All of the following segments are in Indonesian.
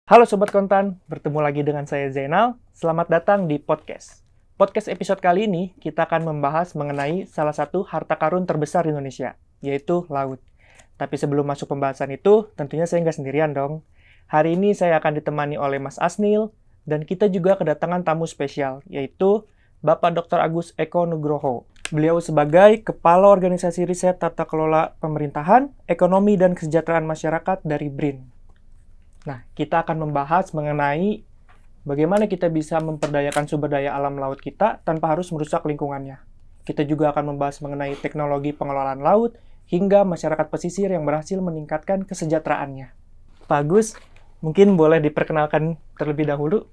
Halo Sobat Kontan, bertemu lagi dengan saya Zainal. Selamat datang di podcast. Podcast episode kali ini kita akan membahas mengenai salah satu harta karun terbesar di Indonesia, yaitu laut. Tapi sebelum masuk pembahasan itu, tentunya saya nggak sendirian dong. Hari ini saya akan ditemani oleh Mas Asnil, dan kita juga kedatangan tamu spesial, yaitu Bapak Dr. Agus Eko Nugroho. Beliau sebagai Kepala Organisasi Riset Tata Kelola Pemerintahan, Ekonomi dan Kesejahteraan Masyarakat dari BRIN. Nah, kita akan membahas mengenai bagaimana kita bisa memperdayakan sumber daya alam laut kita tanpa harus merusak lingkungannya. Kita juga akan membahas mengenai teknologi pengelolaan laut hingga masyarakat pesisir yang berhasil meningkatkan kesejahteraannya. Pak Agus, mungkin boleh diperkenalkan terlebih dahulu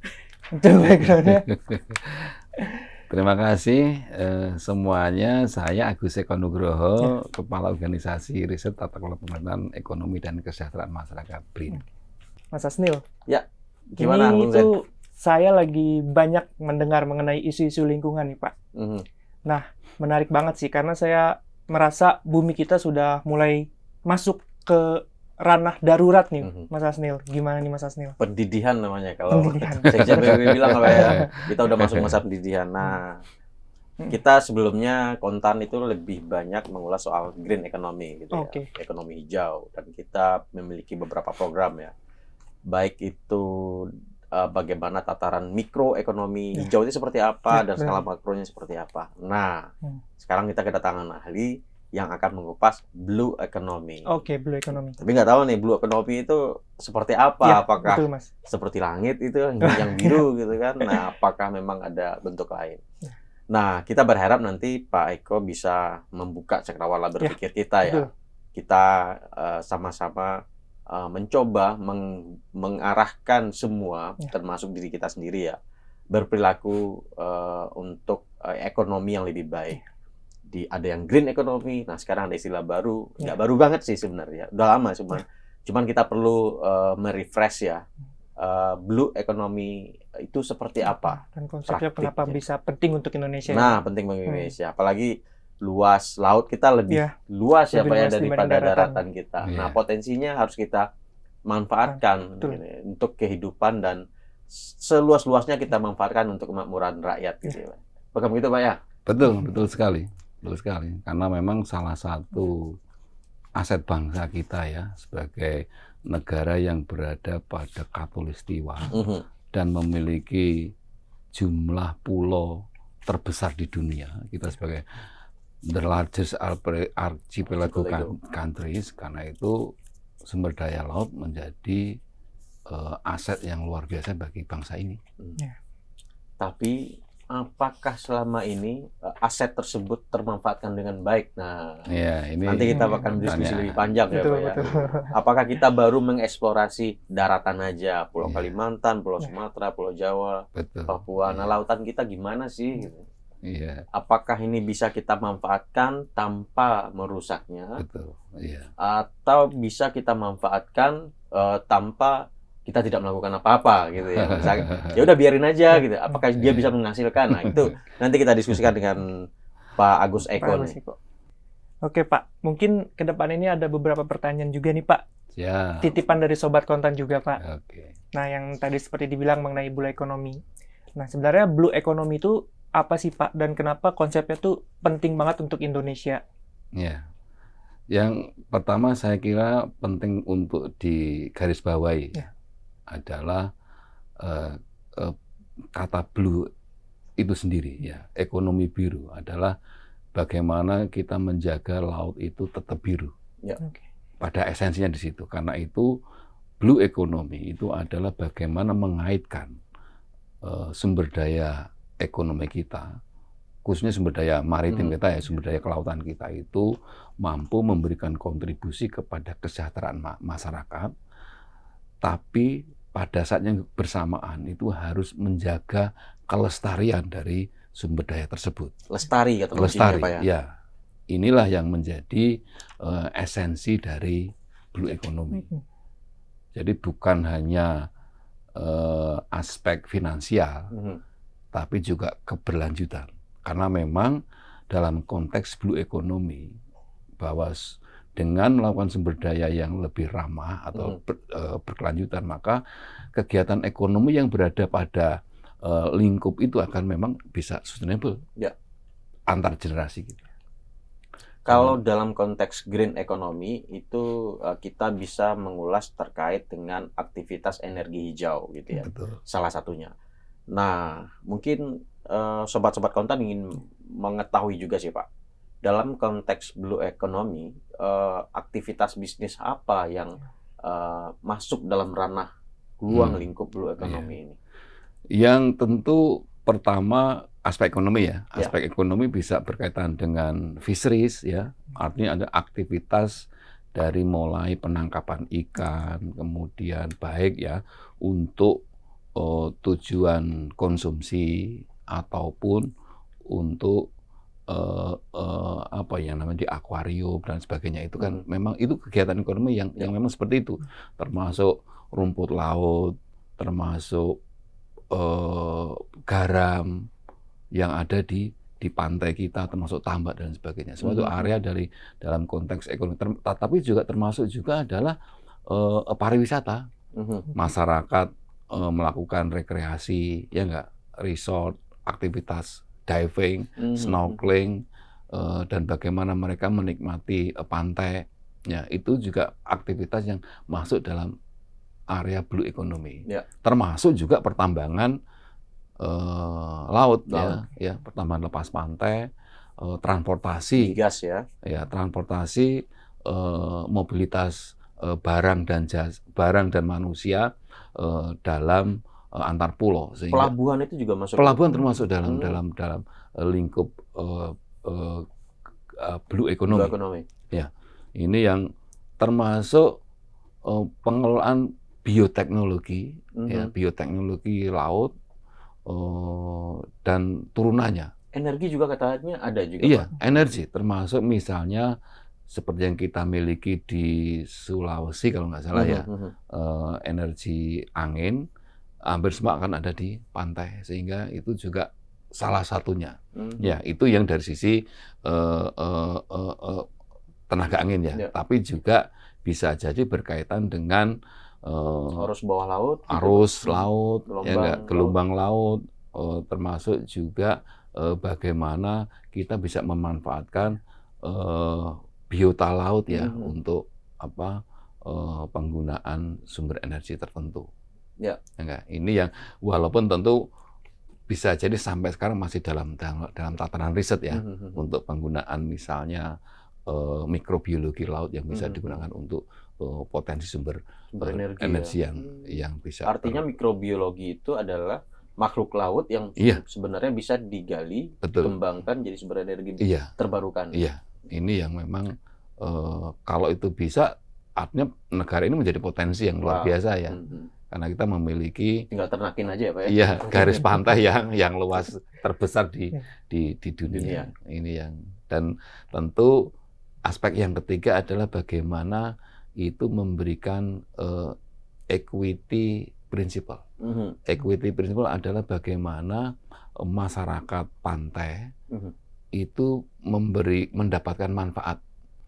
untuk background-nya. Terima kasih semuanya. Saya Agus Eko Nugroho, Kepala Organisasi Riset Tata Kelola Pemerintahan Ekonomi dan Kesejahteraan Masyarakat BRIN. Mas Asnil, Ya, gimana ini Bung Zen? itu saya lagi banyak mendengar mengenai isu-isu lingkungan nih Pak. Nah, menarik banget sih karena saya merasa bumi kita sudah mulai masuk ke ranah darurat nih, Mas Asnil. Gimana nih Mas Asnil? Pendidihan namanya kalau Pendidihan. Sekjen PBB bilang apa ya? Kita udah masuk masa pendidihan. Nah, kita sebelumnya kontan itu lebih banyak mengulas soal green economy gitu ya, Oke. ekonomi hijau, dan kita memiliki beberapa program ya. Baik itu bagaimana tataran mikroekonomi hijau itu seperti apa dan skala makronya seperti apa. Nah, sekarang kita kedatangan ahli yang akan mengupas blue economy. Oke, blue economy. Tapi nggak tahu nih blue economy itu seperti apa? Ya, Apakah betul, Mas. seperti langit itu yang biru gitu kan? Nah, apakah memang ada bentuk lain? Nah, kita berharap nanti Pak Eko bisa membuka cakrawala berpikir kita ya. Betul. Kita sama-sama mencoba mengarahkan semua, termasuk diri kita sendiri ya, berperilaku untuk ekonomi yang lebih baik. Ada yang green economy, nah sekarang ada istilah baru, nggak baru banget sih sebenarnya, udah lama cuman kita perlu merefresh ya, blue economy itu seperti apa? Dan konsepnya praktiknya. kenapa bisa penting untuk Indonesia? Nah, penting bagi Indonesia, apalagi luas laut kita lebih luas ya lebih Pak ya luas daripada dibanding daratan kita. Nah, potensinya harus kita manfaatkan untuk kehidupan dan seluas-luasnya kita manfaatkan untuk kemakmuran rakyat gitu ya. Bukan begitu Pak ya? Betul sekali. Betul sekali. Karena memang salah satu aset bangsa kita ya sebagai negara yang berada pada khatulistiwa dan memiliki jumlah pulau terbesar di dunia. Kita sebagai the largest archipelago countries, karena itu sumber daya laut menjadi aset yang luar biasa bagi bangsa ini. Tapi apakah selama ini aset tersebut termanfaatkan dengan baik? Nah, ini nanti kita akan diskusi lebih panjang ya Pak ya. Apakah kita baru mengeksplorasi daratan aja, Pulau Kalimantan, Pulau Sumatera, Pulau Jawa, Papua, nah lautan kita gimana sih? Gitu. Apakah ini bisa kita manfaatkan tanpa merusaknya? Atau bisa kita manfaatkan tanpa kita tidak melakukan apa-apa gitu ya. Misalnya, ya udah biarin aja gitu. Apakah dia bisa menghasilkan? Nah, itu nanti kita diskusikan dengan Pak Agus Eko nih. Oke, Pak. Mungkin ke depan ini ada beberapa pertanyaan juga nih, Pak. Ya. Titipan dari Sobat Kontan juga, Pak. Nah, yang tadi seperti dibilang mengenai blue economy. Nah, sebenarnya blue economy itu apa sih, Pak? Dan kenapa konsepnya tuh penting banget untuk Indonesia? Ya. Yang pertama saya kira penting untuk digarisbawahi adalah kata blue itu sendiri ya. Ekonomi biru adalah bagaimana kita menjaga laut itu tetap biru. Pada esensinya di situ. Karena itu blue economy itu adalah bagaimana mengaitkan sumber daya ekonomi kita, khususnya sumber daya maritim kita ya, sumber daya kelautan kita itu mampu memberikan kontribusi kepada kesejahteraan masyarakat, tapi pada saat yang bersamaan itu harus menjaga kelestarian dari sumber daya tersebut. Lestari kata Lestari, Pak ya. Ya. Inilah yang menjadi esensi dari blue economy. Jadi bukan hanya aspek finansial, tapi juga keberlanjutan. Karena memang dalam konteks blue economy, bahwa dengan melakukan sumber daya yang lebih ramah atau berkelanjutan, maka kegiatan ekonomi yang berada pada lingkup itu akan memang bisa sustainable antar generasi gitu. Kalau dalam konteks green economy itu kita bisa mengulas terkait dengan aktivitas energi hijau gitu ya. Betul. Salah satunya. Nah, mungkin sobat-sobat konten ingin mengetahui juga sih Pak. Dalam konteks blue economy, aktivitas bisnis apa yang masuk dalam ranah ruang lingkup blue economy ini? Yang tentu pertama aspek ekonomi ya. Aspek ekonomi bisa berkaitan dengan fisheries ya. Artinya ada aktivitas dari mulai penangkapan ikan, kemudian baik ya untuk tujuan konsumsi ataupun untuk apa yang namanya di akuarium dan sebagainya, itu kan memang itu kegiatan ekonomi yang memang seperti itu, termasuk rumput laut, termasuk garam yang ada di pantai kita, termasuk tambak dan sebagainya. Semua itu area dari dalam konteks ekonomi. Tapi juga termasuk juga adalah pariwisata. Masyarakat melakukan rekreasi, ya enggak, resort, aktivitas diving, snorkeling, dan bagaimana mereka menikmati pantai. Ya, itu juga aktivitas yang masuk dalam area blue economy. Termasuk juga pertambangan laut. Ya, pertambangan lepas pantai, transportasi, gas ya, transportasi, mobilitas barang dan manusia dalam antar pulau. Sehingga pelabuhan itu juga masuk. Pelabuhan termasuk dalam lingkup blue economy. Ya, ini yang termasuk pengelolaan bioteknologi, ya, bioteknologi laut. Dan turunannya. Energi juga katanya ada juga. Iya, Pak. Energi termasuk misalnya seperti yang kita miliki di Sulawesi kalau nggak salah ya, energi angin hampir semua akan ada di pantai, sehingga itu juga salah satunya. Ya, itu yang dari sisi tenaga angin ya, tapi juga bisa jadi berkaitan dengan arus bawah laut, arus laut, gelombang laut, termasuk juga bagaimana kita bisa memanfaatkan biota laut ya untuk penggunaan sumber energi tertentu. Ini yang walaupun tentu bisa jadi sampai sekarang masih dalam tataran riset ya, untuk penggunaan misalnya mikrobiologi laut yang bisa digunakan untuk potensi sumber energi yang bisa. Artinya mikrobiologi itu adalah makhluk laut yang sebenarnya bisa digali, dikembangkan jadi sumber energi terbarukan. Iya, ini yang memang kalau itu bisa, artinya negara ini menjadi potensi yang luar biasa ya. Karena kita memiliki, tinggal ternakin aja ya Pak ya. Iya, garis pantai yang luas terbesar di dunia. Ini yang, dan tentu aspek yang ketiga adalah bagaimana itu memberikan equity principle. Equity principle adalah bagaimana masyarakat pantai itu mendapatkan manfaat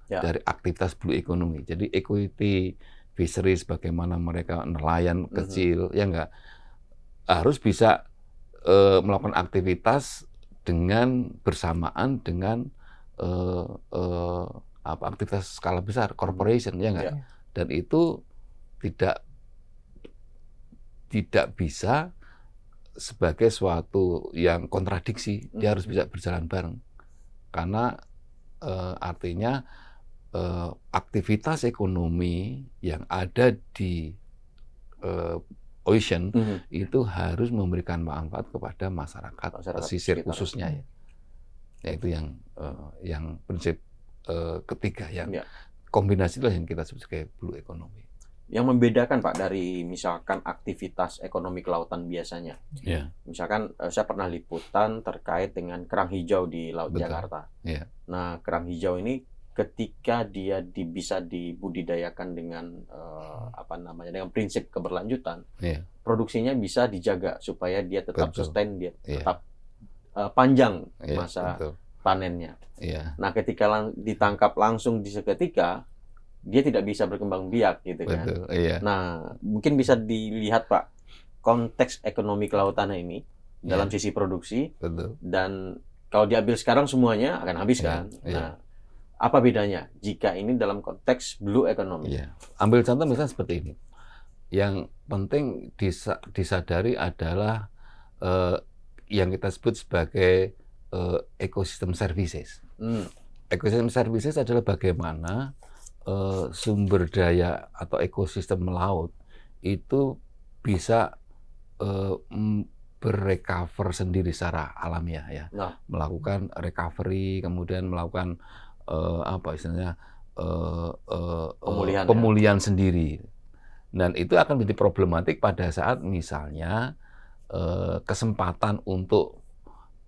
dari aktivitas blue economy. Jadi equity fisheries, bagaimana mereka nelayan kecil, ya enggak, harus bisa melakukan aktivitas dengan bersamaan dengan aktivitas skala besar, corporation, ya enggak? Dan itu tidak bisa sebagai suatu yang kontradiksi, dia harus bisa berjalan bareng. Karena artinya aktivitas ekonomi yang ada di ocean itu harus memberikan manfaat kepada masyarakat pesisir khususnya ya. Yaitu yang prinsip ketiga, yang kombinasi itulah yang kita sebut sebagai blue economy. Yang membedakan Pak dari misalkan aktivitas ekonomi kelautan biasanya. Misalkan saya pernah liputan terkait dengan kerang hijau di Laut Jakarta. Nah, kerang hijau ini ketika dia bisa dibudidayakan dengan dengan prinsip keberlanjutan, produksinya bisa dijaga supaya dia tetap sustain, dia tetap panjang masa panennya. Nah, ketika ditangkap langsung di seketika, dia tidak bisa berkembang biak gitu kan. Betul, iya. Nah, mungkin bisa dilihat Pak, konteks ekonomi kelautan ini dalam sisi produksi. Betul. Dan kalau diambil sekarang semuanya akan habis kan. Nah, apa bedanya jika ini dalam konteks blue economy? Ambil contoh misalnya seperti ini. Yang penting disadari adalah yang kita sebut sebagai ecosystem services. Ecosystem services adalah bagaimana sumber daya atau ekosistem laut itu bisa berrecover sendiri secara alamiah ya, melakukan recovery, kemudian melakukan pemulihan sendiri. Dan itu akan menjadi problematik pada saat misalnya kesempatan untuk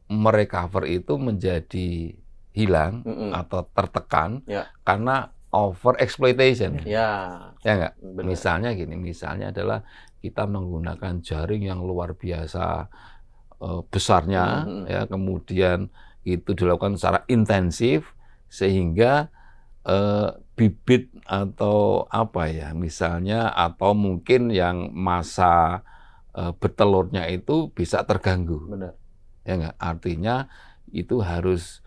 merecover itu menjadi hilang atau tertekan karena over exploitation. Ya enggak? Misalnya gini, misalnya adalah kita menggunakan jaring yang luar biasa besarnya, ya, kemudian itu dilakukan secara intensif sehingga bibit atau apa ya, misalnya atau mungkin yang masa bertelurnya itu bisa terganggu. Benar. Ya enggak? Artinya itu harus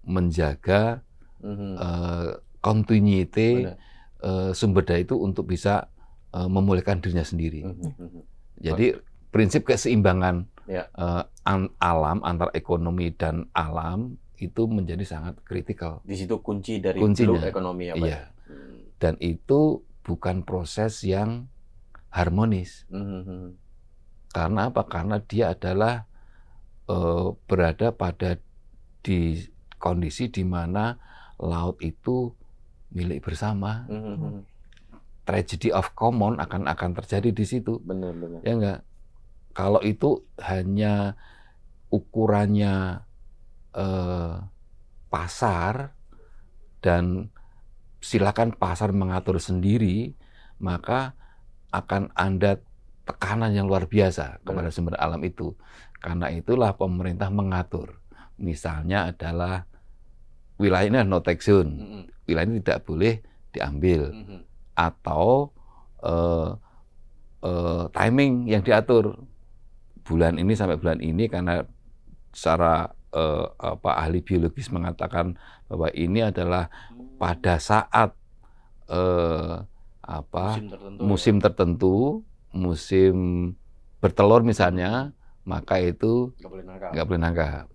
menjaga continuity sumber daya itu untuk bisa memulihkan dirinya sendiri. Jadi prinsip keseimbangan alam antara ekonomi dan alam itu menjadi sangat kritikal. Di situ kunci dari blue economy ya Pak. Iya. Dan itu bukan proses yang harmonis. Karena apa? Karena dia adalah berada pada di kondisi di mana laut itu milik bersama. Tragedy of common akan terjadi di situ. Benar. Ya enggak? Kalau itu hanya ukurannya pasar dan silakan pasar mengatur sendiri, maka akan ada tekanan yang luar biasa kepada sumber alam itu. Karena itulah pemerintah mengatur. Misalnya adalah wilayah ini no take zone, wilayah ini tidak boleh diambil, atau timing yang diatur bulan ini sampai bulan ini karena secara ahli biologis mengatakan bahwa ini adalah pada saat musim tertentu, musim bertelur misalnya, maka itu nggak boleh nangkap.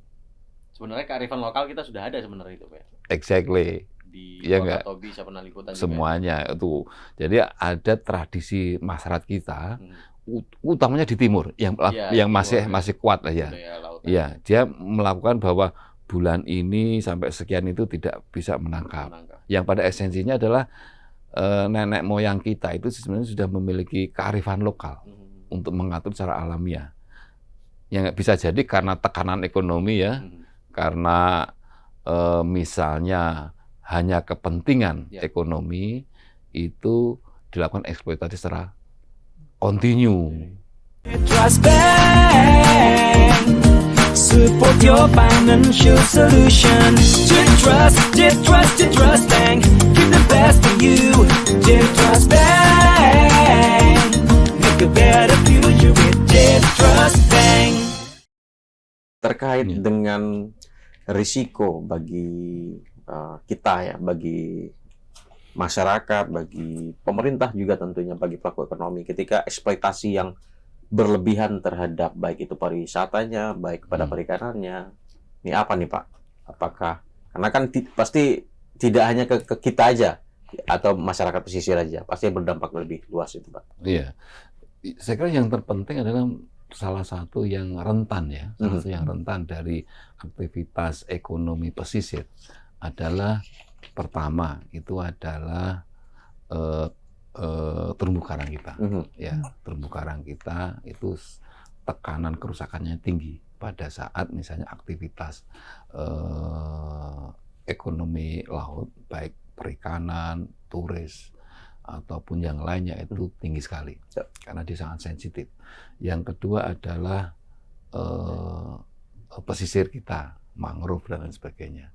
Sebenarnya kearifan lokal kita sudah ada sebenarnya itu Pak. Exactly. Di ya Wakatobi, Sapanaliputan semuanya juga. Itu. Jadi ada tradisi masyarakat kita, utamanya di timur yang masih kuat lah ya. Ya, dia melakukan bahwa bulan ini sampai sekian itu tidak bisa menangkap. Yang pada esensinya adalah nenek moyang kita itu sebenarnya sudah memiliki kearifan lokal untuk mengatur secara alamiah. Yang bisa jadi karena tekanan ekonomi ya, karena misalnya hanya kepentingan ekonomi itu dilakukan eksploitasi secara kontinu. Support your financial solution. Trust Bank. Give the best to you. Trust Bank. Make a better future with Trust Bank. Terkait dengan risiko bagi kita ya, bagi masyarakat, bagi pemerintah juga tentunya, bagi pelaku ekonomi ketika eksploitasi yang berlebihan terhadap baik itu pariwisatanya, baik kepada perikanannya. Ini apa nih Pak? Apakah karena kan pasti tidak hanya ke kita aja atau masyarakat pesisir aja, pasti berdampak lebih luas itu Pak. Iya. Saya kira yang terpenting adalah salah satu yang rentan ya, salah satu yang rentan dari aktivitas ekonomi pesisir adalah pertama itu adalah terumbu karang kita. Ya, terumbu karang kita itu tekanan kerusakannya tinggi pada saat misalnya aktivitas ekonomi laut, baik perikanan, turis, ataupun yang lainnya itu tinggi sekali karena dia sangat sensitif. Yang kedua adalah pesisir kita, mangrove dan lain sebagainya.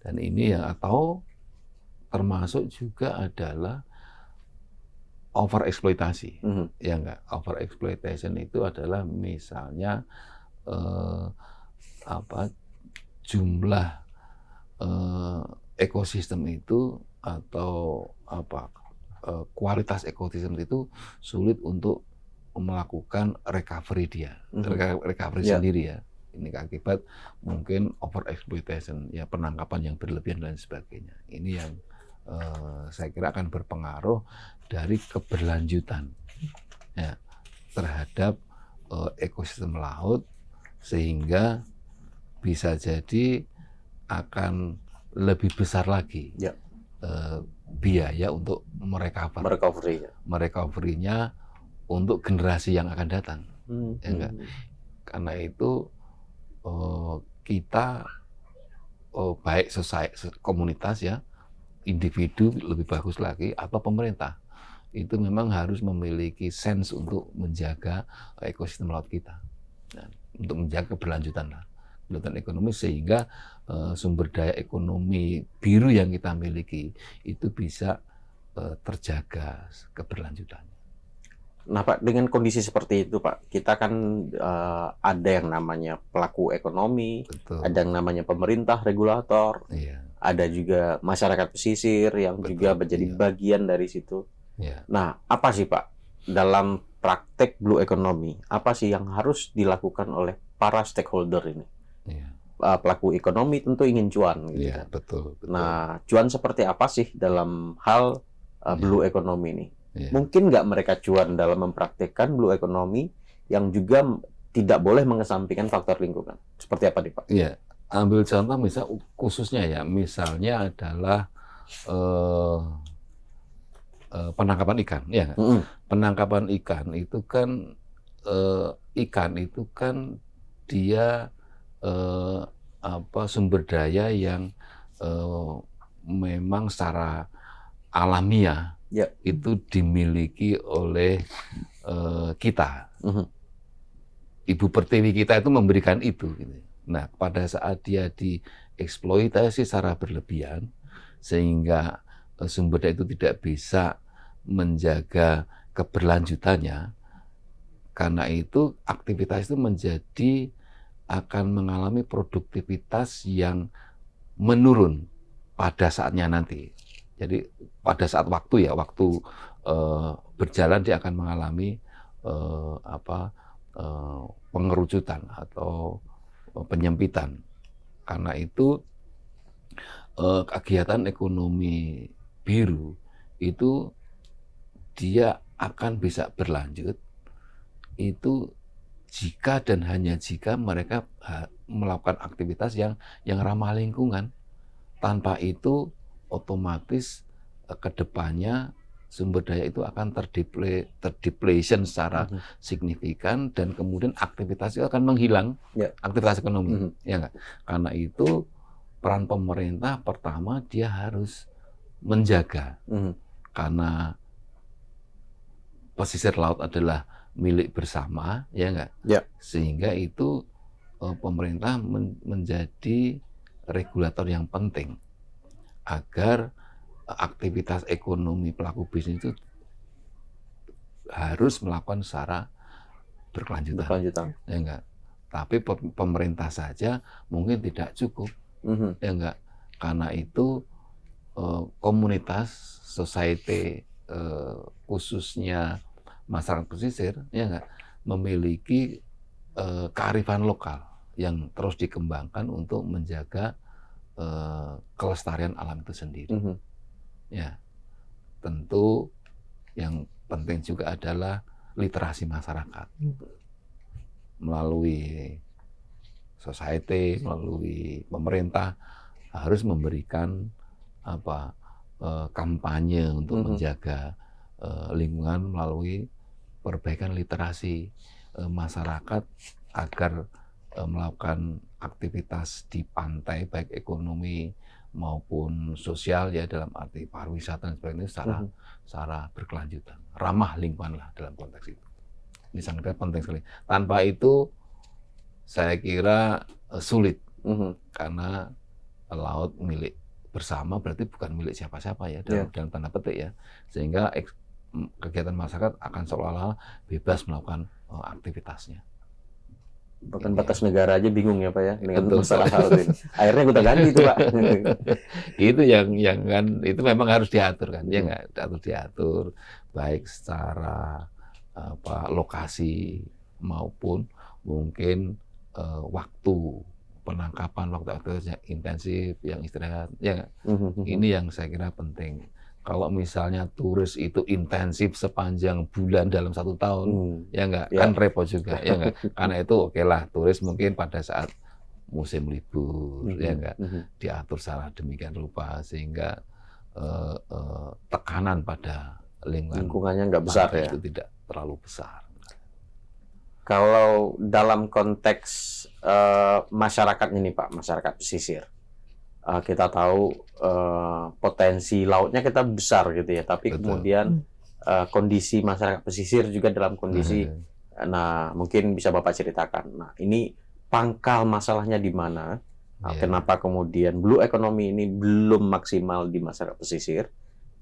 Dan ini yang atau termasuk juga adalah overeksploitasi. Ya enggak, overexploitation itu adalah misalnya jumlah ekosistem itu atau kualitas ekosistem itu sulit untuk melakukan recovery recovery sendiri ya. Ini akibat mungkin overexploitation, ya penangkapan yang berlebihan dan sebagainya. Ini yang saya kira akan berpengaruh dari keberlanjutan ya, terhadap ekosistem laut, sehingga bisa jadi akan lebih besar lagi biaya untuk merecovery-nya untuk generasi yang akan datang. Ya enggak? Karena itu kita baik komunitas ya, individu lebih bagus lagi, atau pemerintah, itu memang harus memiliki sense untuk menjaga ekosistem laut kita, untuk menjaga keberlanjutan ekonomi, sehingga sumber daya ekonomi biru yang kita miliki itu bisa terjaga keberlanjutannya. Nah Pak, dengan kondisi seperti itu Pak, kita kan ada yang namanya pelaku ekonomi, betul, ada yang namanya pemerintah, regulator, iya, ada juga masyarakat pesisir yang betul, juga menjadi bagian dari situ. Iya. Nah, apa sih Pak, dalam praktek blue economy, apa sih yang harus dilakukan oleh para stakeholder ini? Iya. Pelaku ekonomi tentu ingin cuan. Gitu iya, kan? betul. Nah, cuan seperti apa sih dalam hal blue economy ini? Yeah. Mungkin nggak mereka cuan dalam mempraktikkan blue economy yang juga tidak boleh mengesampingkan faktor lingkungan? Seperti apa nih Pak? Iya, ambil contoh misal khususnya ya, misalnya adalah penangkapan ikan, ya. Penangkapan ikan itu kan dia sumber daya yang memang secara alamiah itu dimiliki oleh kita. Ibu pertiwi kita itu memberikan itu. Nah, pada saat dia dieksploitasi secara berlebihan, sehingga sumber daya itu tidak bisa menjaga keberlanjutannya, karena itu aktivitas itu akan mengalami produktivitas yang menurun pada saatnya nanti. Jadi pada saat waktu berjalan dia akan mengalami pengerucutan atau penyempitan. Karena itu kegiatan ekonomi biru itu dia akan bisa berlanjut itu jika dan hanya jika mereka melakukan aktivitas yang ramah lingkungan. Tanpa itu otomatis ke depannya sumber daya itu akan terdepletion secara signifikan, dan kemudian aktivitas itu akan menghilang, aktivitas ekonomi. Ya enggak? Karena itu peran pemerintah pertama dia harus menjaga, karena pesisir laut adalah milik bersama, ya enggak? Sehingga itu pemerintah menjadi regulator yang penting agar aktivitas ekonomi pelaku bisnis itu harus melakukan secara berkelanjutan. Ya enggak? Tapi pemerintah saja mungkin tidak cukup. Ya enggak? Karena itu komunitas, society, khususnya masyarakat pesisir, ya enggak, memiliki kearifan lokal yang terus dikembangkan untuk menjaga kelestarian alam itu sendiri. Ya, tentu yang penting juga adalah literasi masyarakat melalui society, melalui pemerintah harus memberikan kampanye untuk menjaga lingkungan melalui perbaikan literasi masyarakat agar melakukan aktivitas di pantai baik ekonomi maupun sosial, ya dalam arti pariwisata dan sebagainya secara berkelanjutan, ramah lingkungan lah dalam konteks itu. Ini sangat penting sekali. Tanpa itu saya kira sulit, karena laut milik bersama berarti bukan milik siapa-siapa ya dalam tanda petik ya, sehingga kegiatan masyarakat akan seolah-olah bebas melakukan aktivitasnya. Bahkan batas negara aja bingung ya Pak ya dengan masalah hal ini. Akhirnya kita ganti itu Pak. Itu yang kan itu memang harus diatur kan, ya nggak diatur baik secara lokasi maupun mungkin waktu penangkapan, waktu intensif, yang istirahat, ya ini yang saya kira penting. Kalau misalnya turis itu intensif sepanjang bulan dalam 1 tahun, ya nggak, kan repot juga, ya nggak. Karena itu oke lah, turis mungkin pada saat musim libur, ya nggak, diatur secara demikian rupa sehingga tekanan pada lingkungannya nggak besar ya, itu tidak terlalu besar. Kalau dalam konteks masyarakat ini Pak, masyarakat pesisir, kita tahu potensi lautnya kita besar gitu ya, tapi kemudian kondisi masyarakat pesisir juga dalam kondisi, nah mungkin bisa Bapak ceritakan. Nah ini pangkal masalahnya di mana? Kenapa kemudian blue economy ini belum maksimal di masyarakat pesisir?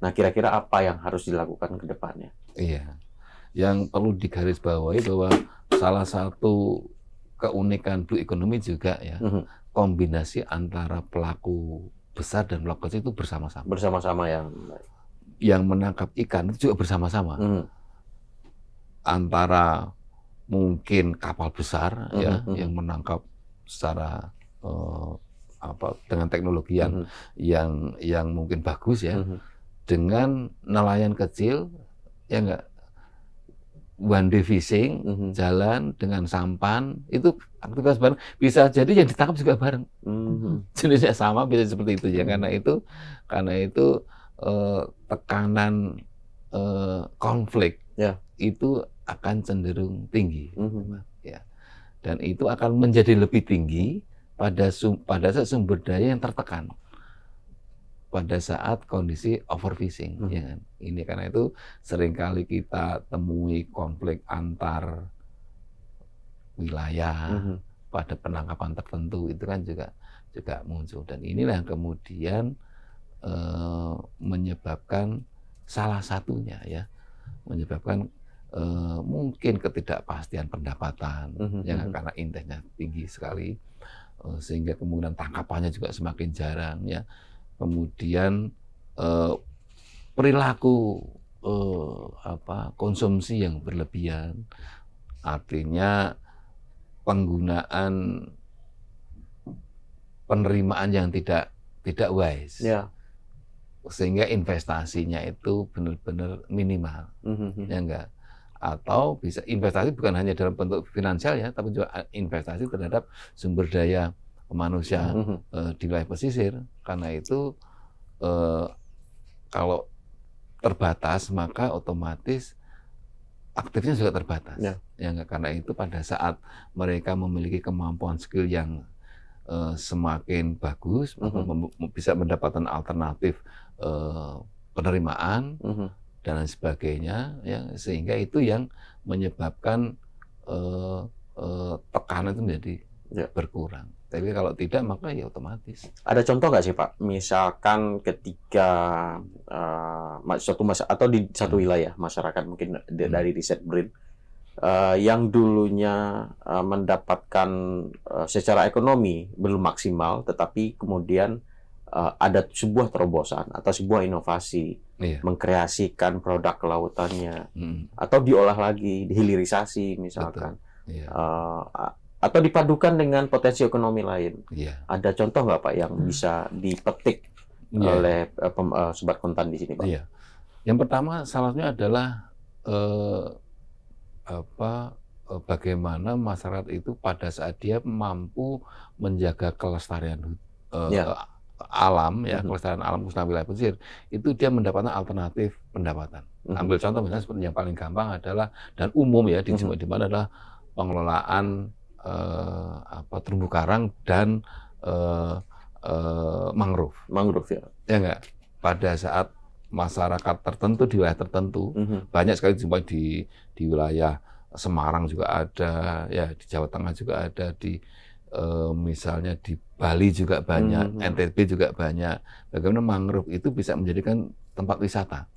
Nah kira-kira apa yang harus dilakukan ke depannya? Iya, yang perlu digarisbawahi bahwa salah satu keunikan blue economy juga ya, kombinasi antara pelaku besar dan pelaku kecil itu bersama-sama. Bersama-sama ya. Yang menangkap ikan itu juga bersama-sama. Antara mungkin kapal besar ya yang menangkap secara dengan teknologi yang mungkin bagus ya, dengan nelayan kecil ya enggak, one day fishing, jalan dengan sampan, itu aktivitas bareng, bisa jadi yang ditangkap juga bareng. Jenisnya sama, bisa seperti itu ya. Karena itu tekanan konflik itu akan cenderung tinggi, ya. Dan itu akan menjadi lebih tinggi pada saat sumber daya yang tertekan, pada saat kondisi overfishing, ya kan? Ini karena itu seringkali kita temui konflik antar wilayah pada penangkapan tertentu, itu kan juga muncul, dan inilah yang kemudian menyebabkan salah satunya ya, menyebabkan mungkin ketidakpastian pendapatan, ya karena intensnya tinggi sekali, sehingga kemudian tangkapannya juga semakin jarang ya. Kemudian perilaku konsumsi yang berlebihan, artinya penggunaan penerimaan yang tidak wise, sehingga investasinya itu benar-benar minimal, ya enggak. Atau bisa investasi bukan hanya dalam bentuk finansial ya, tapi juga investasi terhadap sumber daya manusia di wilayah pesisir. Karena itu kalau terbatas maka otomatis aktifnya juga terbatas. Ya, karena itu pada saat mereka memiliki kemampuan skill yang semakin bagus, bisa mendapatkan alternatif penerimaan dan lain sebagainya, ya, sehingga itu yang menyebabkan tekanan itu menjadi berkurang. Tapi kalau tidak, maka ya otomatis. Ada contoh nggak sih Pak? Misalkan ketika atau di satu wilayah masyarakat mungkin dari riset BRIN yang dulunya mendapatkan secara ekonomi belum maksimal, tetapi kemudian ada sebuah terobosan atau sebuah inovasi, mengkreasikan produk kelautannya, atau diolah lagi, dihilirisasi misalkan. Atau dipadukan dengan potensi ekonomi lain. Ada contoh nggak Pak yang bisa dipetik oleh Sobat Kontan di sini Pak? Yang pertama salah satunya adalah bagaimana masyarakat itu pada saat dia mampu menjaga kelestarian alam, ya, kelestarian alam khususnya wilayah pesisir, itu dia mendapatkan alternatif pendapatan. Ambil contoh misalnya seperti yang paling gampang adalah dan umum ya di mana adalah pengelolaan terumbu karang dan mangrove. Ya. Ya enggak? Pada saat masyarakat tertentu di wilayah tertentu, banyak sekali jumpa di wilayah Semarang juga ada, ya di Jawa Tengah juga ada, di misalnya di Bali juga banyak, NTB juga banyak. Bagaimana mangrove itu bisa menjadikan tempat wisata.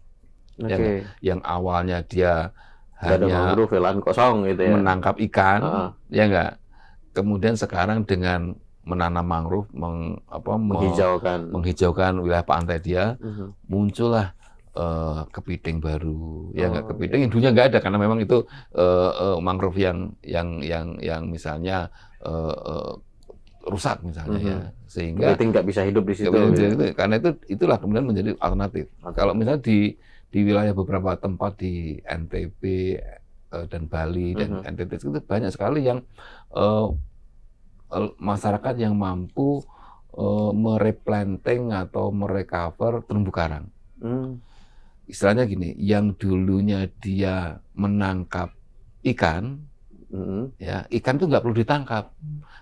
Yang awalnya dia hanya lahan kosong gitu ya. menangkap ikan, ya enggak. Kemudian sekarang dengan menanam mangrove, menghijaukan wilayah pantai dia, muncullah kepiting baru, ya nggak, kepiting yang dulunya nggak ada karena memang itu mangrove yang misalnya rusak misalnya, ya, sehingga kepiting nggak bisa hidup di situ. Karena itulah kemudian menjadi alternatif. Kalau misalnya di wilayah beberapa tempat di NTB dan Bali dan NTT itu banyak sekali yang masyarakat yang mampu mereplanting atau merecover terumbu karang. Istilahnya gini, yang dulunya dia menangkap ikan, ya ikan itu nggak perlu ditangkap,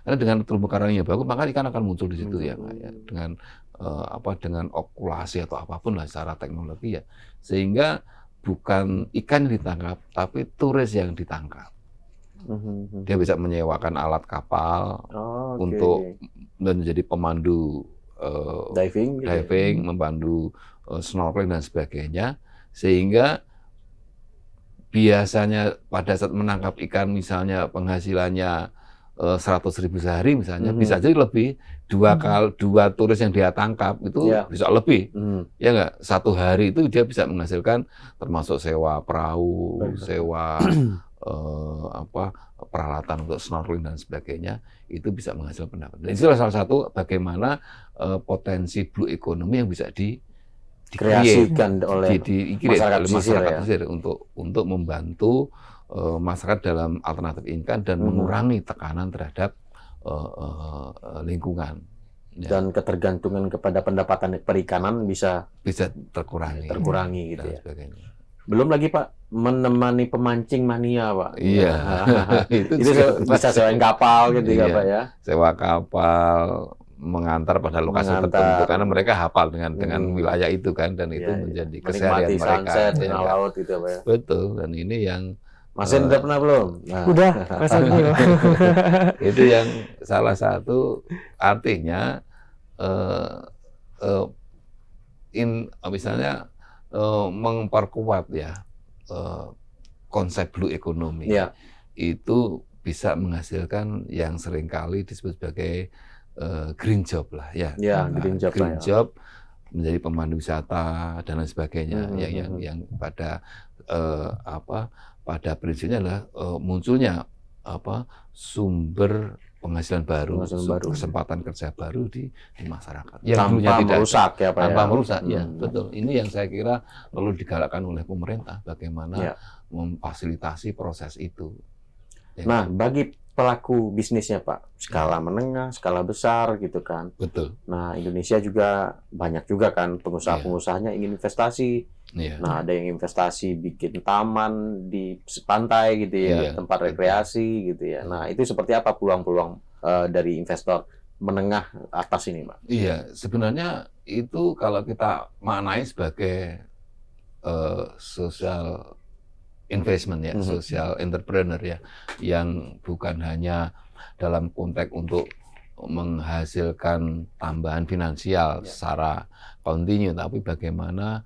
karena dengan terumbu karangnya bagus, maka ikan akan muncul di situ, ya, dengan dengan okulasi atau apapun lah secara teknologi, ya, sehingga bukan ikan yang ditangkap, tapi turis yang ditangkap. Dia bisa menyewakan alat kapal untuk menjadi pemandu diving, membantu snorkeling dan sebagainya, sehingga biasanya pada saat menangkap ikan misalnya penghasilannya 100.000 sehari misalnya, bisa jadi lebih, dua turis yang dia tangkap itu bisa lebih, ya nggak, satu hari itu dia bisa menghasilkan termasuk sewa perahu, sewa peralatan untuk snorkeling dan sebagainya, itu bisa menghasilkan pendapatan. Dan itulah salah satu bagaimana potensi blue economy yang bisa dikreasikan oleh masyarakat pesisir untuk membantu masyarakat dalam alternatif income dan mengurangi tekanan terhadap lingkungan. Dan ketergantungan kepada pendapatan perikanan bisa terkurangi gitu ya. Sebagainya. Belum lagi Pak, menemani pemancing mania Pak. Iya. itu bisa sewain kapal gitu ya Pak, ya. Sewa kapal, mengantar pada lokasi tertentu karena mereka hafal dengan wilayah itu kan, dan itu menjadi keseharian mereka. Sunset, laut gitu Pak, ya. Betul, dan ini yang Masin udah pernah belum? Nah. Udah, itu yang salah satu artinya misalnya memperkuat ya konsep blue economy, itu bisa menghasilkan yang seringkali disebut sebagai green job lah, ya. Green job menjadi pemandu wisata dan lain sebagainya, yang pada pada prinsipnya adalah munculnya sumber penghasilan baru, kesempatan kerja baru di masyarakat. Yang tanpa merusak ya Pak. Tanpa merusak, ya, betul. Ini yang saya kira perlu digalakkan oleh pemerintah, bagaimana memfasilitasi proses itu. Nah, bagi pelaku bisnisnya Pak, skala menengah, skala besar gitu kan. Betul. Nah, Indonesia juga banyak juga kan pengusaha-pengusahanya ingin investasi. Nah, ada yang investasi bikin taman di pantai gitu ya, tempat rekreasi gitu ya. Nah, itu seperti apa peluang-peluang dari investor menengah atas ini, Pak? Iya, sebenarnya itu kalau kita maknai sebagai social investment ya, social entrepreneur ya, yang bukan hanya dalam konteks untuk menghasilkan tambahan finansial secara kontinu, tapi bagaimana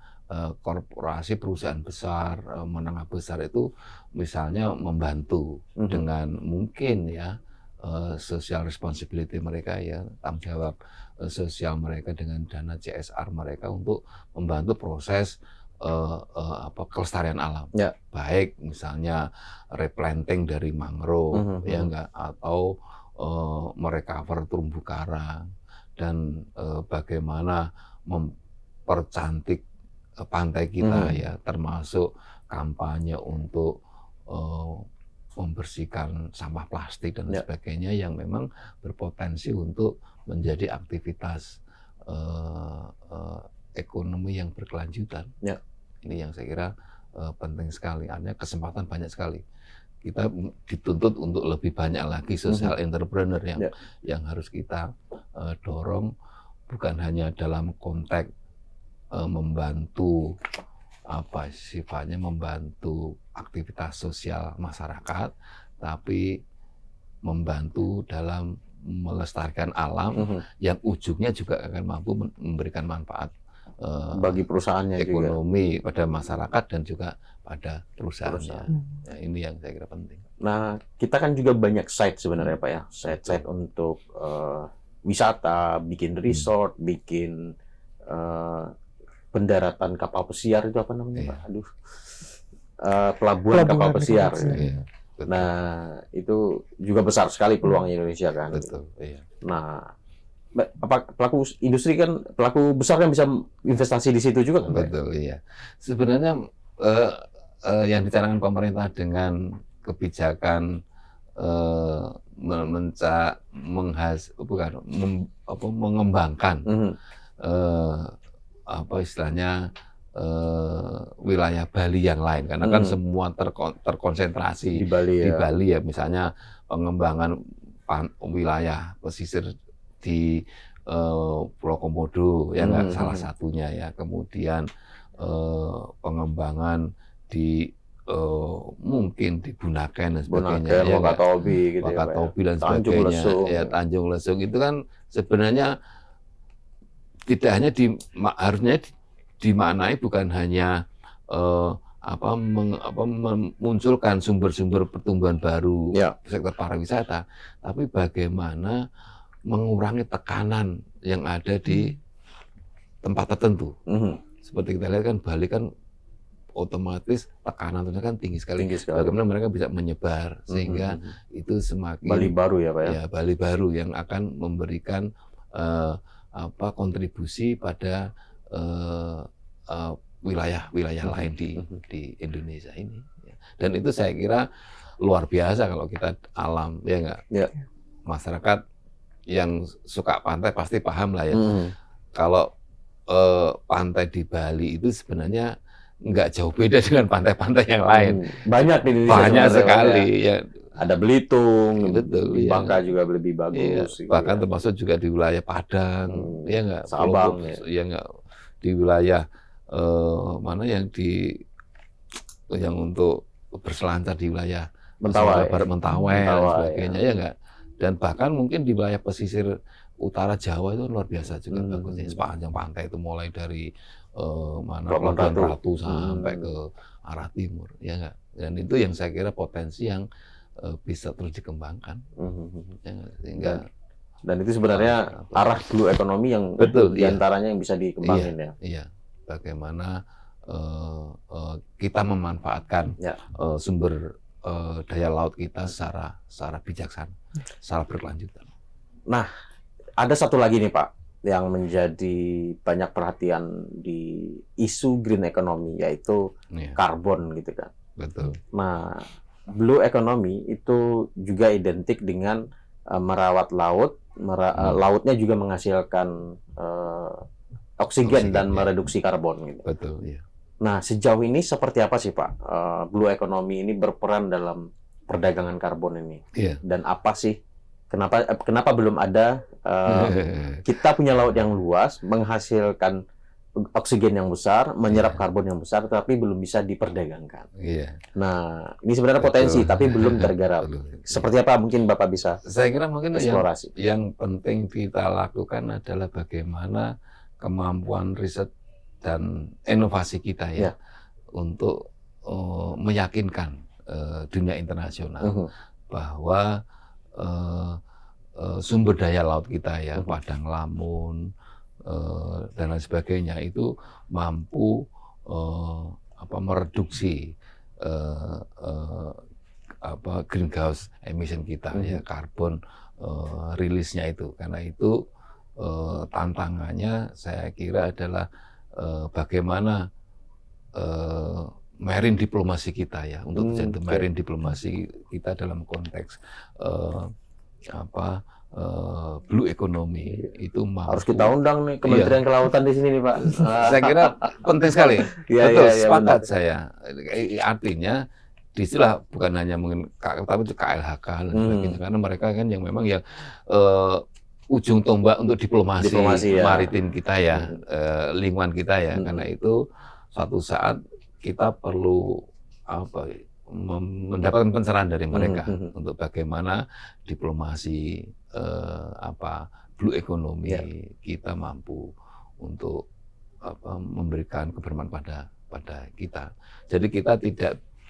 korporasi, perusahaan besar, menengah besar itu misalnya membantu dengan mungkin ya social responsibility mereka, ya, tanggung jawab sosial mereka dengan dana CSR mereka untuk membantu proses kelestarian alam, baik misalnya replanting dari mangrove, ya enggak, atau merecover terumbu karang, dan bagaimana mempercantik pantai kita, ya, termasuk kampanye untuk membersihkan sampah plastik dan sebagainya yang memang berpotensi untuk menjadi aktivitas ekonomi yang berkelanjutan. Ini yang saya kira penting sekali. Artinya kesempatan banyak sekali. Kita dituntut untuk lebih banyak lagi social entrepreneur yang harus kita dorong, bukan hanya dalam konteks membantu sifatnya membantu aktivitas sosial masyarakat, tapi membantu dalam melestarikan alam yang ujungnya juga akan mampu memberikan manfaat bagi perusahaannya ekonomi juga, pada masyarakat dan juga pada perusahaannya. Ya, ini yang saya kira penting. Nah, kita kan juga banyak site sebenarnya Pak ya, site untuk wisata, bikin resort, bikin pendaratan kapal pesiar itu apa namanya Pak? Aduh, pelabuhan kapal pesiar. Ya. Nah, itu juga besar sekali peluang Indonesia kan. Betul. Iya. Nah, pelaku industri kan, pelaku besar kan bisa investasi di situ juga kan? Betul, iya. Sebenarnya yang dicanangkan pemerintah dengan kebijakan mengembangkan apa istilahnya wilayah Bali yang lain, karena kan semua terkonsentrasi di Bali ya, misalnya pengembangan wilayah pesisir di Pulau Komodo ya nggak salah satunya ya, kemudian pengembangan di mungkin di Bunaken dan sebagainya, ya, Wakatobi gitu Wakatobi dan sebagainya, ya Tanjung Lesung itu kan sebenarnya tidak hanya harusnya dimaknai bukan hanya memunculkan sumber-sumber pertumbuhan baru sektor pariwisata, tapi bagaimana mengurangi tekanan yang ada di tempat tertentu. Seperti kita lihat kan Bali kan otomatis tekanan itu kan tinggi sekali. Bagaimana mereka bisa menyebar sehingga itu semakin Bali baru ya Pak ya. Ya, Bali baru yang akan memberikan kontribusi pada wilayah-wilayah lain di Indonesia ini. Dan itu saya kira luar biasa kalau kita alam, ya nggak? Ya. Masyarakat yang suka pantai pasti paham lah ya. Kalau pantai di Bali itu sebenarnya nggak jauh beda dengan pantai-pantai yang lain. Banyak di Indonesia. Banyak sekali. Ya. Ada Belitung, betul, Bangka juga lebih bagus. Iya. Bahkan termasuk juga di wilayah Padang, ya nggak? Sabang, ya nggak? Di wilayah mana yang untuk berselancar di wilayah Mentawai, Mentawai dan sebagainya, ya nggak? Dan bahkan mungkin di wilayah pesisir utara Jawa itu luar biasa juga bagusnya, sepanjang pantai itu mulai dari Pelabuhan Ratu sampai ke arah timur, ya nggak? Dan itu yang saya kira potensi yang bisa terus dikembangkan, sehingga dan itu sebenarnya arah blue economy yang betul, diantaranya yang bisa dikembangin ya. Iya, bagaimana kita memanfaatkan sumber daya laut kita secara bijaksana, secara berkelanjutan. Nah, ada satu lagi nih Pak yang menjadi banyak perhatian di isu green economy, yaitu karbon gitu kan. Betul. Nah, blue economy itu juga identik dengan merawat laut, lautnya juga menghasilkan oksigen dan mereduksi karbon gitu. Betul, iya. Nah, sejauh ini seperti apa sih Pak blue economy ini berperan dalam perdagangan karbon ini? Iya. Dan apa sih kenapa belum ada kita punya laut yang luas, menghasilkan oksigen yang besar, menyerap karbon yang besar, tapi belum bisa diperdagangkan. Iya. Nah, ini sebenarnya potensi, tapi belum tergarap. Seperti apa mungkin Bapak bisa Saya kira mungkin eksplorasi. Yang penting kita lakukan adalah bagaimana kemampuan riset dan inovasi kita untuk meyakinkan dunia internasional bahwa sumber daya laut kita ya, Padang Lamun dan lain sebagainya itu mampu mereduksi greenhouse emission kita ya, karbon rilisnya itu. Karena itu tantangannya saya kira adalah bagaimana marine diplomasi kita ya, untuk marine diplomasi kita dalam konteks blue economy itu mampu. Harus kita undang nih Kementerian Kelautan di sini nih Pak. Saya kira penting sekali. Betul, sepakat saya. Artinya diistilah bukan hanya mungkin tapi KLHK dan sebagainya, karena mereka kan yang memang yang ujung tombak untuk diplomasi maritim kita ya, lingkungan kita ya. Karena itu suatu saat kita perlu mendapatkan pencerahan dari mereka untuk bagaimana diplomasi blue economy kita mampu untuk memberikan kebermanfaatan pada kita. Jadi kita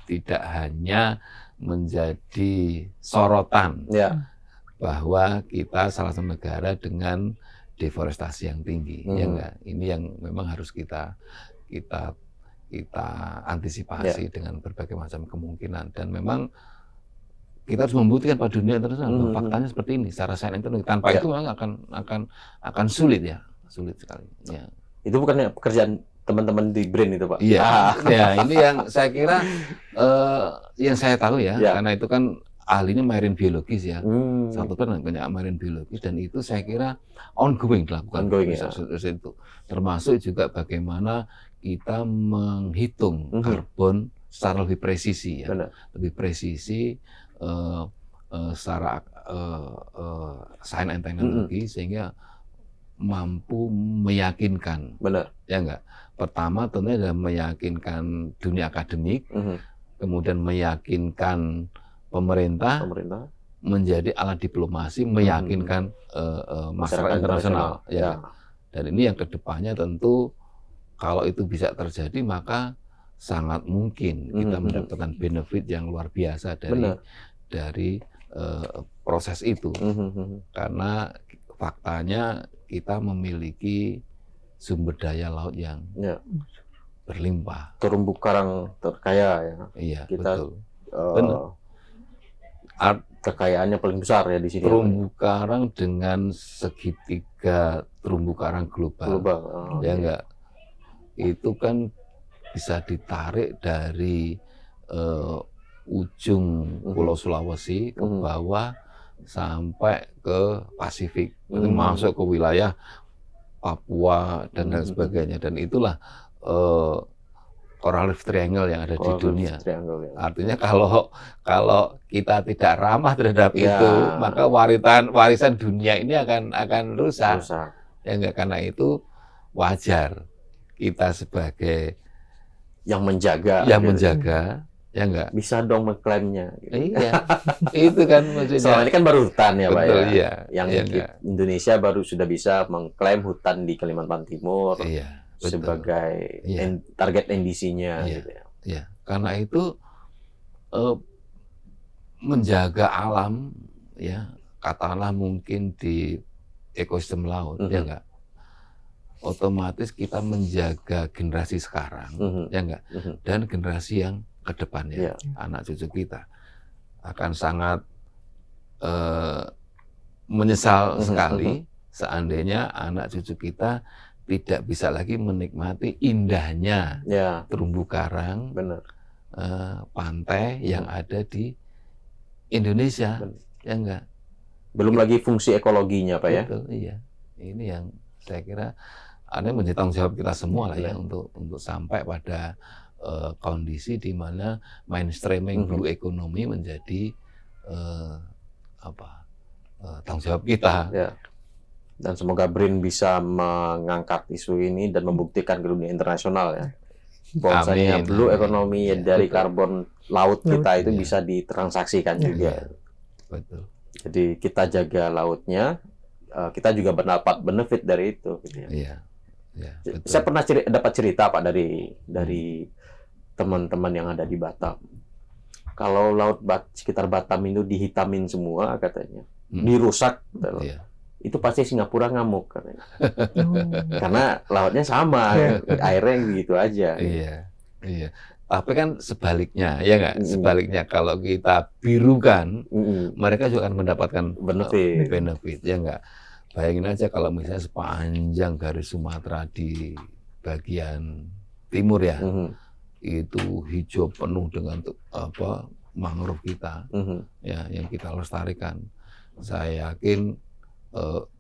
tidak hanya menjadi sorotan bahwa kita salah satu negara dengan deforestasi yang tinggi, ya enggak? Ini yang memang harus kita antisipasi dengan berbagai macam kemungkinan, dan memang kita harus membuktikan pada dunia internasional bahwa faktanya seperti ini secara sains internasional. Tanpa itu memang akan sulit sekali. Ya. Itu bukannya pekerjaan teman-teman di BRIN itu, Pak? Iya, ya, ini yang saya kira yang saya tahu karena itu kan ahlinya marine biologis ya, satu banyak marine biologis, dan itu saya kira ongoing dilakukan itu, termasuk juga bagaimana kita menghitung karbon secara lebih presisi lebih presisi secara sains dan teknologi sehingga mampu meyakinkan, ya enggak? Pertama tentunya adalah meyakinkan dunia akademik, kemudian meyakinkan pemerintah menjadi alat diplomasi, meyakinkan masyarakat internasional, ya. Dan ini yang kedepannya tentu kalau itu bisa terjadi maka sangat mungkin kita mendapatkan benefit yang luar biasa dari proses itu, karena faktanya kita memiliki sumber daya laut yang berlimpah, terumbu karang terkaya ya. Iya, kita kekayaannya paling besar ya di sini. Terumbu karang dengan segitiga terumbu karang global. Ya enggak? Itu kan bisa ditarik dari ujung Pulau Sulawesi ke bawah sampai ke Pasifik, masuk ke wilayah Papua dan lain sebagainya, dan itulah Coral Reef Triangle yang ada di dunia. Artinya kalau kita tidak ramah terhadap itu, maka warisan dunia ini akan rusak. Ya enggak, karena itu wajar kita sebagai yang menjaga, ya enggak, bisa dong mengklaimnya. Iya, itu kan maksudnya. Soalnya ini kan baru hutan ya, Pak ya. Iya, yang Indonesia baru sudah bisa mengklaim hutan di Kalimantan Timur sebagai target NDC-nya. Gitu ya. Iya, karena itu menjaga alam, ya katakanlah mungkin di ekosistem laut, ya enggak. Otomatis kita menjaga generasi sekarang, ya enggak, dan generasi yang ke depannya, anak cucu kita akan sangat menyesal sekali seandainya anak cucu kita tidak bisa lagi menikmati indahnya terumbu karang, pantai yang ada di Indonesia, ya enggak. Belum lagi fungsi ekologinya, Pak ya. Iya, ini yang saya kira ada menjadi tanggung jawab kita semua lah ya untuk sampai pada kondisi di mana mainstreaming blue economy menjadi tanggung jawab kita. Dan semoga BRIN bisa mengangkat isu ini dan membuktikan ke dunia internasional ya. Bahwasanya blue economy dari karbon laut kita itu bisa ditransaksikan juga. Betul. Jadi kita jaga lautnya, kita juga mendapat benefit dari itu. Gitu ya. Iya. Saya pernah dapat cerita Pak dari teman-teman yang ada di Batam. Kalau laut sekitar Batam itu dihitamin semua katanya, dirusak, itu pasti Singapura ngamuk katanya. Karena lautnya sama, airnya gitu aja. Iya. Tapi kan sebaliknya, ya nggak? Sebaliknya kalau kita birukan, mereka juga akan mendapatkan benefit, ya nggak? Bayangin aja kalau misalnya sepanjang garis Sumatera di bagian timur ya, itu hijau penuh dengan mangrove kita, ya yang kita lestarikan. Saya yakin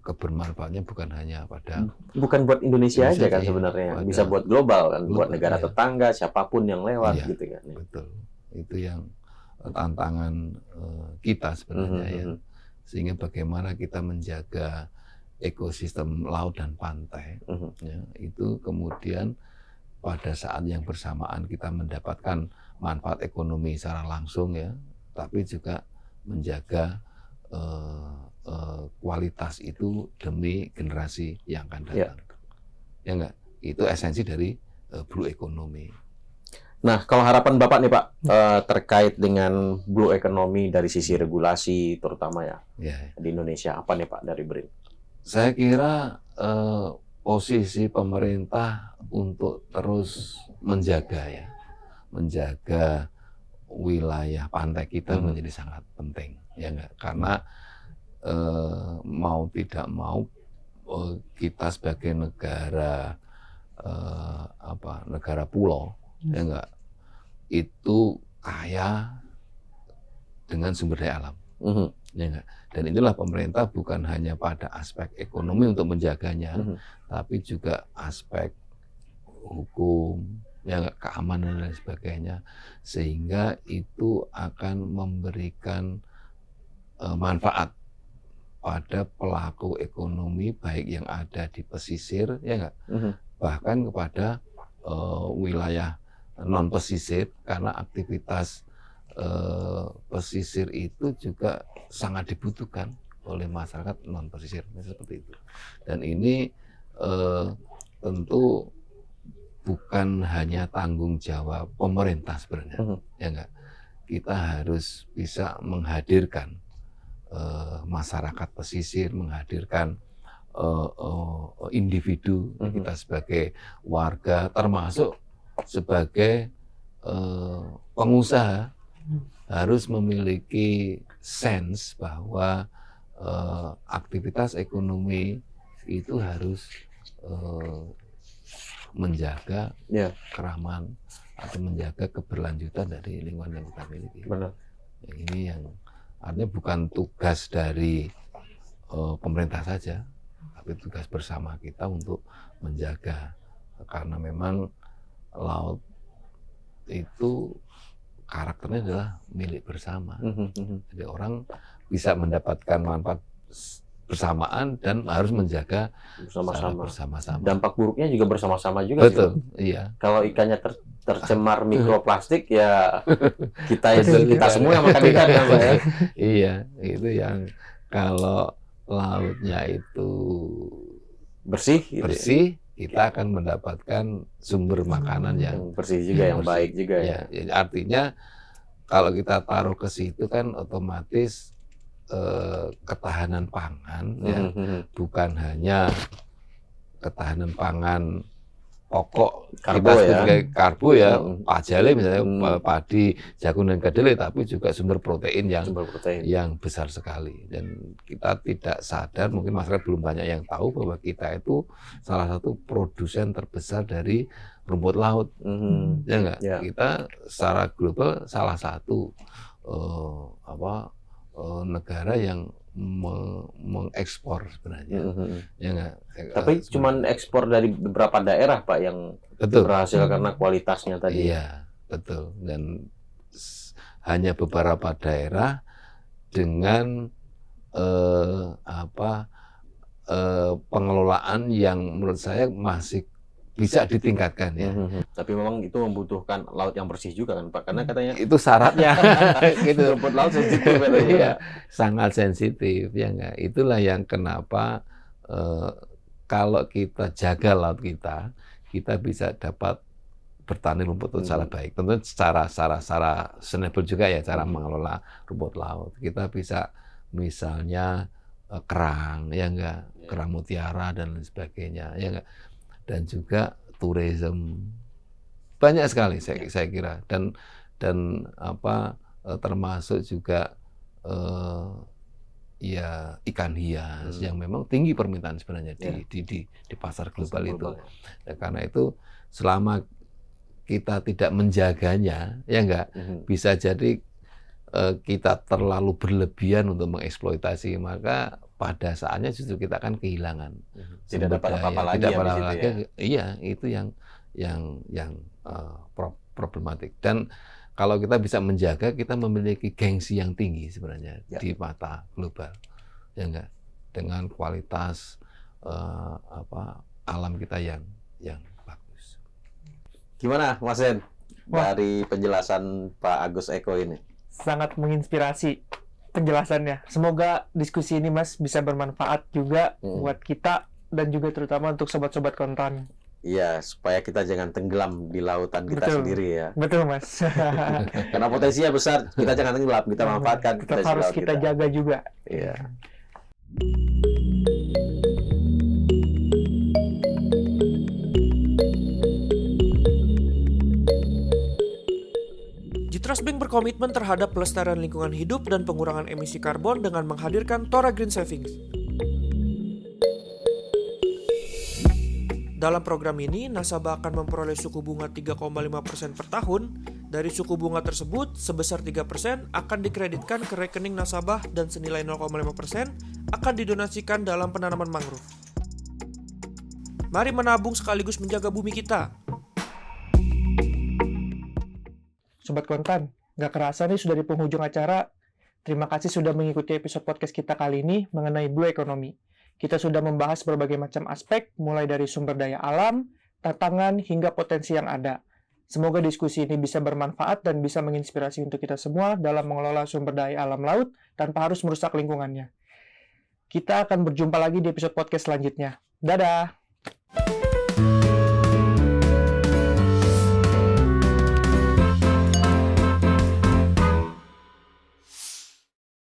kebermanfaatnya bukan hanya bukan buat Indonesia aja kan sebenarnya, bisa buat global kan, buat negara tetangga, siapapun yang lewat gitu kan. Betul, itu yang tantangan kita sebenarnya ya, sehingga bagaimana kita menjaga ekosistem laut dan pantai, ya, itu kemudian pada saat yang bersamaan kita mendapatkan manfaat ekonomi secara langsung ya, tapi juga menjaga kualitas itu demi generasi yang akan datang. Ya enggak? Itu esensi dari blue economy. Nah, kalau harapan Bapak nih Pak terkait dengan blue economy dari sisi regulasi terutama ya di Indonesia, apa nih Pak dari BRIN? Saya kira posisi pemerintah untuk terus menjaga wilayah pantai kita menjadi sangat penting, ya enggak? Karena mau tidak mau kita sebagai negara negara pulau, ya enggak, itu kaya dengan sumber daya alam, ya enggak. Dan inilah pemerintah bukan hanya pada aspek ekonomi untuk menjaganya, tapi juga aspek hukum, ya enggak, keamanan dan sebagainya, sehingga itu akan memberikan manfaat pada pelaku ekonomi baik yang ada di pesisir, ya enggak, bahkan kepada wilayah non pesisir, karena aktivitas pesisir itu juga sangat dibutuhkan oleh masyarakat non pesisir, seperti itu. Dan ini tentu bukan hanya tanggung jawab pemerintah sebenarnya, ya enggak. Kita harus bisa menghadirkan masyarakat pesisir, menghadirkan individu kita sebagai warga, termasuk sebagai pengusaha, harus memiliki sense bahwa aktivitas ekonomi itu harus menjaga keramahan atau menjaga keberlanjutan dari lingkungan yang kita miliki. Benar. Ini yang artinya bukan tugas dari pemerintah saja, tapi tugas bersama kita untuk menjaga, karena memang laut itu karakternya adalah milik bersama. Jadi orang bisa mendapatkan manfaat bersamaan dan harus menjaga bersama-sama. Dampak buruknya juga bersama-sama juga. Betul, sih, iya. Kalau ikannya tercemar mikroplastik, ya kita semua yang makan ikan kan Pak ya. Iya, itu yang kalau lautnya itu bersih, kita akan mendapatkan sumber makanan yang bersih juga, yang baik juga ya. Artinya kalau kita taruh ke situ kan otomatis ketahanan pangan, ya, bukan hanya ketahanan pangan pokok karbo ya, pajale misalnya padi, jagung dan kedelai, tapi juga sumber protein yang besar sekali. Dan kita tidak sadar, mungkin masyarakat belum banyak yang tahu bahwa kita itu salah satu produsen terbesar dari rumput laut, ya enggak? Kita secara global salah satu negara yang mengekspor sebenarnya, ya enggak? Tapi cuman ekspor dari beberapa daerah Pak yang berhasil karena kualitasnya tadi. Iya, betul. Dan hanya beberapa daerah dengan pengelolaan yang menurut saya masih bisa ditingkatkan ya. Tapi memang itu membutuhkan laut yang bersih juga kan Pak, karena katanya itu syaratnya. Gitu. Rumput laut sensitif katanya. Iya, sangat sensitif ya enggak. Itulah yang kenapa kalau kita jaga laut kita bisa dapat bertani rumput laut secara baik. Tentu secara sustainable juga ya cara mengelola rumput laut. Kita bisa misalnya kerang ya enggak, kerang mutiara dan lain sebagainya ya enggak. Dan juga tourism banyak sekali saya kira, dan termasuk juga ya ikan hias yang memang tinggi permintaan sebenarnya di pasar global itu. Ya, karena itu selama kita tidak menjaganya ya enggak, bisa jadi kita terlalu berlebihan untuk mengeksploitasi, maka pada saatnya justru kita akan kehilangan tidak dapat apa-apa lagi. Iya, itu yang problematik. Dan kalau kita bisa menjaga, kita memiliki gengsi yang tinggi sebenarnya di mata global, ya enggak, dengan kualitas alam kita yang bagus. Gimana Mas Den? dari penjelasan Pak Agus Eko ini. Sangat menginspirasi penjelasannya. Semoga diskusi ini Mas bisa bermanfaat juga buat kita dan juga terutama untuk sobat-sobat kontan. Iya, supaya kita jangan tenggelam di lautan kita sendiri ya. Betul, Mas. Karena potensinya besar, kita jangan tenggelam, kita manfaatkan. Tetap harus kita jaga juga. Iya. Jitras Bank berkomitmen terhadap pelestarian lingkungan hidup dan pengurangan emisi karbon dengan menghadirkan Tora Green Savings. Dalam program ini, nasabah akan memperoleh suku bunga 3,5% per tahun. Dari suku bunga tersebut, sebesar 3% akan dikreditkan ke rekening nasabah dan senilai 0,5% akan didonasikan dalam penanaman mangrove. Mari menabung sekaligus menjaga bumi kita. Sobat Kontan, nggak kerasa nih sudah di penghujung acara. Terima kasih sudah mengikuti episode podcast kita kali ini mengenai Blue Economy. Kita sudah membahas berbagai macam aspek, mulai dari sumber daya alam, tantangan, hingga potensi yang ada. Semoga diskusi ini bisa bermanfaat dan bisa menginspirasi untuk kita semua dalam mengelola sumber daya alam laut tanpa harus merusak lingkungannya. Kita akan berjumpa lagi di episode podcast selanjutnya. Dadah!